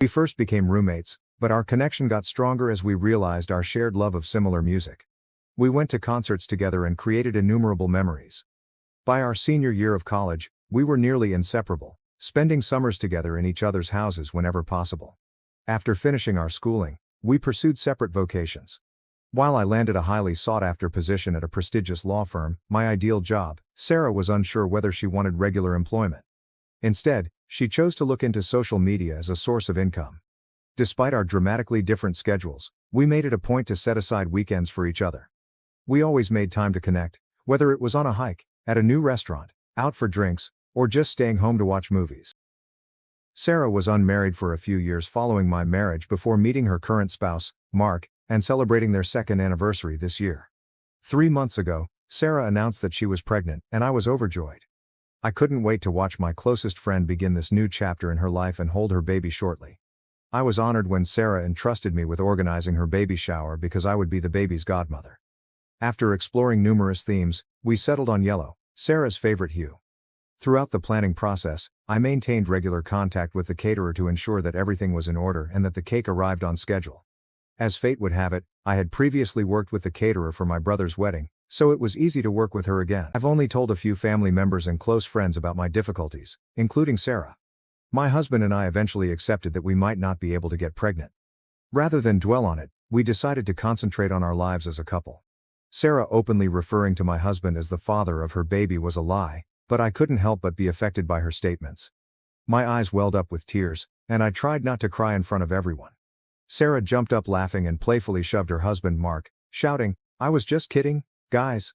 We first became roommates, but our connection got stronger as we realized our shared love of similar music. We went to concerts together and created innumerable memories. By our senior year of college, we were nearly inseparable, spending summers together in each other's houses whenever possible. After finishing our schooling, we pursued separate vocations. While I landed a highly sought-after position at a prestigious law firm, my ideal job, Sarah was unsure whether she wanted regular employment. Instead, she chose to look into social media as a source of income. Despite our dramatically different schedules, we made it a point to set aside weekends for each other. We always made time to connect, whether it was on a hike, at a new restaurant, out for drinks, or just staying home to watch movies. Sarah was unmarried for a few years following my marriage before meeting her current spouse, Mark, and celebrating their second anniversary this year. 3 months ago, Sarah announced that she was pregnant, and I was overjoyed. I couldn't wait to watch my closest friend begin this new chapter in her life and hold her baby shortly. I was honored when Sarah entrusted me with organizing her baby shower because I would be the baby's godmother. After exploring numerous themes, we settled on yellow, Sarah's favorite hue. Throughout the planning process, I maintained regular contact with the caterer to ensure that everything was in order and that the cake arrived on schedule. As fate would have it, I had previously worked with the caterer for my brother's wedding, so it was easy to work with her again. I've only told a few family members and close friends about my difficulties, including Sarah. My husband and I eventually accepted that we might not be able to get pregnant. Rather than dwell on it, we decided to concentrate on our lives as a couple. Sarah openly referring to my husband as the father of her baby was a lie, but I couldn't help but be affected by her statements. My eyes welled up with tears, and I tried not to cry in front of everyone. Sarah jumped up laughing and playfully shoved her husband Mark, shouting, "I was just kidding, guys.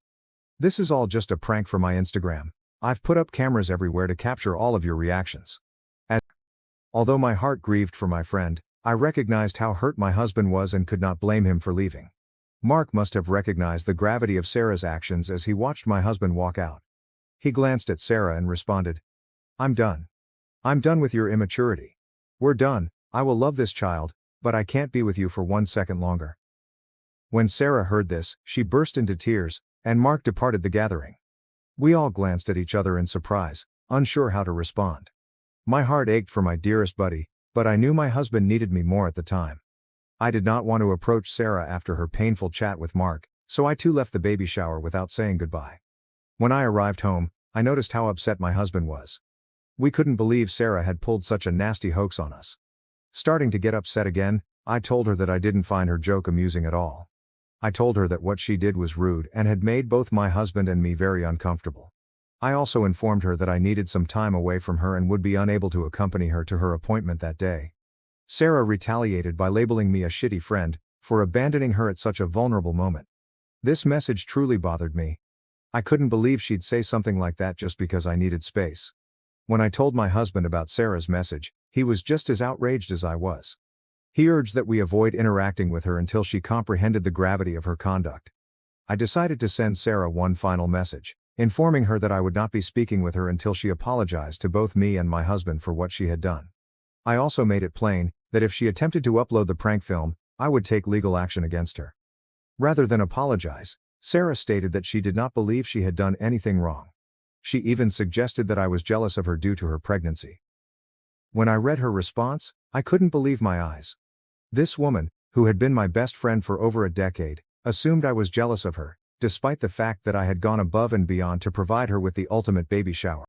This is all just a prank for my Instagram. I've put up cameras everywhere to capture all of your reactions." Although my heart grieved for my friend, I recognized how hurt my husband was and could not blame him for leaving. Mark must have recognized the gravity of Sarah's actions as he watched my husband walk out. He glanced at Sarah and responded, "I'm done. I'm done with your immaturity. We're done. I will love this child, but I can't be with you for 1 second longer." When Sarah heard this, she burst into tears, and Mark departed the gathering. We all glanced at each other in surprise, unsure how to respond. My heart ached for my dearest buddy, but I knew my husband needed me more at the time. I did not want to approach Sarah after her painful chat with Mark, so I too left the baby shower without saying goodbye. When I arrived home, I noticed how upset my husband was. We couldn't believe Sarah had pulled such a nasty hoax on us. Starting to get upset again, I told her that I didn't find her joke amusing at all. I told her that what she did was rude and had made both my husband and me very uncomfortable. I also informed her that I needed some time away from her and would be unable to accompany her to her appointment that day. Sarah retaliated by labeling me a shitty friend for abandoning her at such a vulnerable moment. This message truly bothered me. I couldn't believe she'd say something like that just because I needed space. When I told my husband about Sarah's message, he was just as outraged as I was. He urged that we avoid interacting with her until she comprehended the gravity of her conduct. I decided to send Sarah one final message, informing her that I would not be speaking with her until she apologized to both me and my husband for what she had done. I also made it plain that if she attempted to upload the prank film, I would take legal action against her. Rather than apologize, Sarah stated that she did not believe she had done anything wrong. She even suggested that I was jealous of her due to her pregnancy. When I read her response, I couldn't believe my eyes. This woman, who had been my best friend for over a decade, assumed I was jealous of her, despite the fact that I had gone above and beyond to provide her with the ultimate baby shower.